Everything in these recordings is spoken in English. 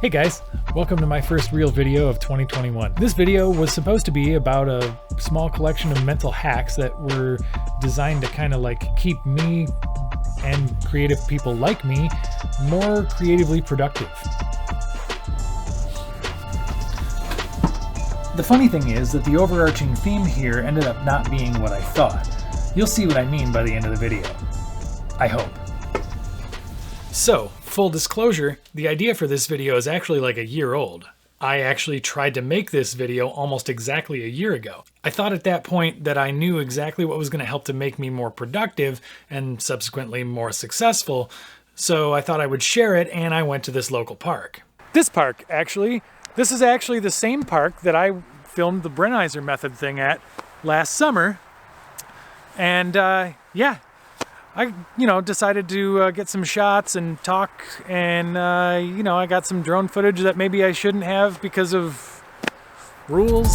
Hey guys, welcome to my first real video of 2021. This video was supposed to be about a small collection of mental hacks that were designed to kind of like keep me and creative people like me more creatively productive. The funny thing is that the overarching theme here ended up not being what I thought. You'll see what I mean by the end of the video. I hope. So, full disclosure, the idea for this video is actually like a year old. I actually tried to make this video almost exactly a year ago. I thought at that point that I knew exactly what was going to help to make me more productive and subsequently more successful, so I thought I would share it, and I went to this local park. This park, actually, this is actually the same park that I filmed the Brenizer method thing at last summer, and yeah. I, decided to get some shots and talk, and, I got some drone footage that maybe I shouldn't have because of rules.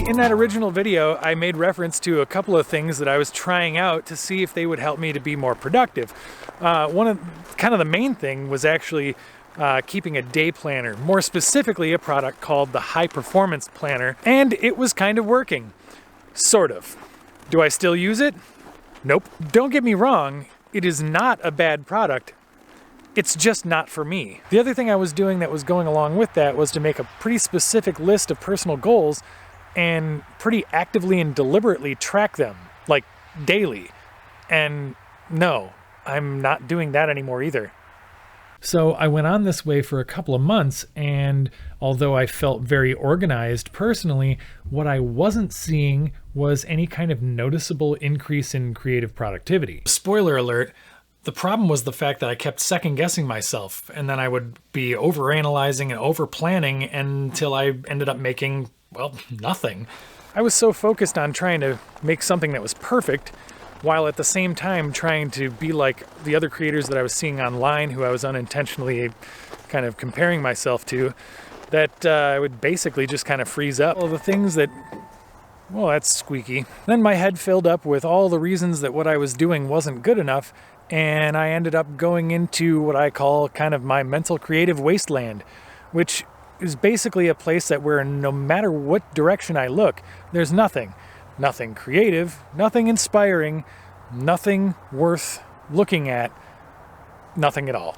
In that original video, I made reference to a couple of things that I was trying out to see if they would help me to be more productive. The main thing was actually keeping a day planner, more specifically a product called the High Performance Planner, and it was kind of working. Sort of. Do I still use it? Nope. Don't get me wrong, it is not a bad product. It's just not for me. The other thing I was doing that was going along with that was to make a pretty specific list of personal goals and pretty actively and deliberately track them, like daily. And no, I'm not doing that anymore either. So I went on this way for a couple of months, and although I felt very organized personally, what I wasn't seeing was any kind of noticeable increase in creative productivity. Spoiler alert, the problem was the fact that I kept second guessing myself, and then I would be overanalyzing and over-planning until I ended up making, well, nothing. I was so focused on trying to make something that was perfect, while at the same time trying to be like the other creators that I was seeing online who I was unintentionally kind of comparing myself to, that I would basically just kind of freeze up. Well, the things that, well, that's squeaky. Then my head filled up with all the reasons that what I was doing wasn't good enough, and I ended up going into what I call kind of my mental creative wasteland, which is basically a place that where no matter what direction I look, there's nothing. Nothing creative, nothing inspiring, nothing worth looking at, nothing at all.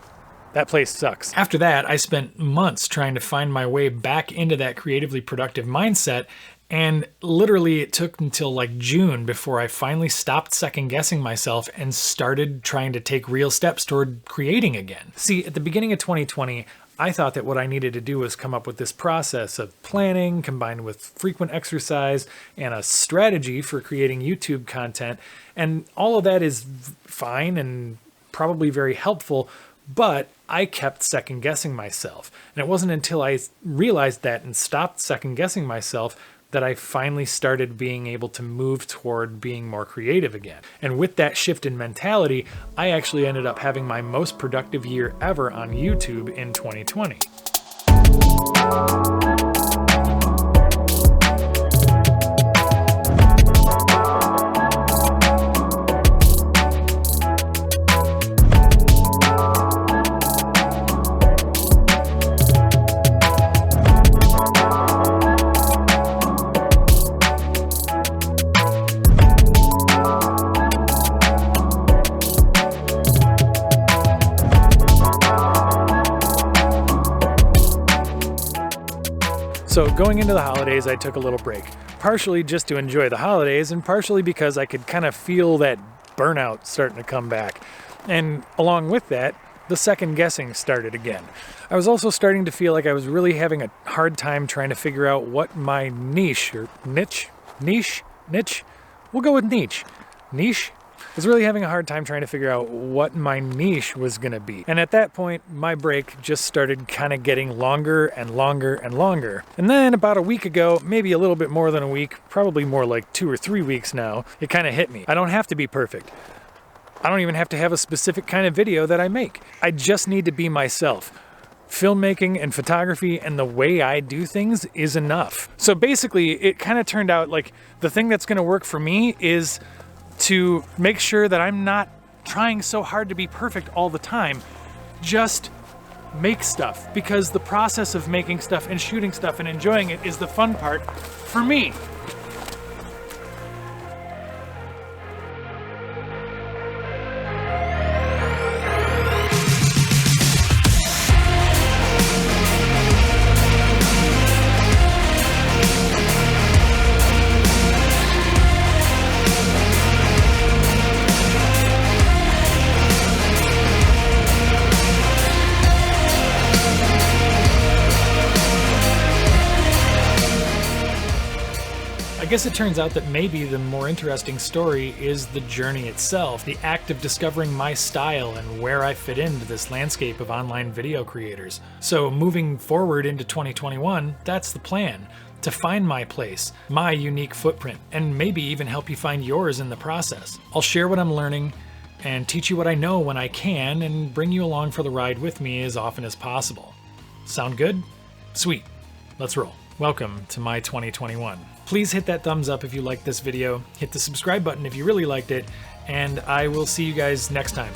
That place sucks. After that, I spent months trying to find my way back into that creatively productive mindset, and literally it took until like June before I finally stopped second guessing myself and started trying to take real steps toward creating again. See, at the beginning of 2020, I thought that what I needed to do was come up with this process of planning combined with frequent exercise and a strategy for creating YouTube content. And all of that is fine and probably very helpful, but I kept second guessing myself. And it wasn't until I realized that and stopped second guessing myself that I finally started being able to move toward being more creative again. And with that shift in mentality, I actually ended up having my most productive year ever on YouTube in 2020. So going into the holidays, I took a little break, partially just to enjoy the holidays and partially because I could kind of feel that burnout starting to come back. And along with that, the second guessing started again. I was also starting to feel like I was really having a hard time trying to figure out what my niche, or niche, we'll go with niche. I was really having a hard time trying to figure out what my niche was going to be. And at that point, my break just started kind of getting longer and longer and longer. And then about a week ago, maybe a little bit more than a week, probably more like 2 or 3 weeks now, it kind of hit me. I don't have to be perfect. I don't even have to have a specific kind of video that I make. I just need to be myself. Filmmaking and photography and the way I do things is enough. So basically, it kind of turned out like the thing that's gonna work for me is to make sure that I'm not trying so hard to be perfect all the time. Just make stuff, because the process of making stuff and shooting stuff and enjoying it is the fun part for me. I guess it turns out that maybe the more interesting story is the journey itself, the act of discovering my style and where I fit into this landscape of online video creators. So moving forward into 2021, that's the plan. To find my place, my unique footprint, and maybe even help you find yours in the process. I'll share what I'm learning and teach you what I know when I can and bring you along for the ride with me as often as possible. Sound good? Sweet. Let's roll. Welcome to my 2021. Please hit that thumbs up if you liked this video, hit the subscribe button if you really liked it, and I will see you guys next time.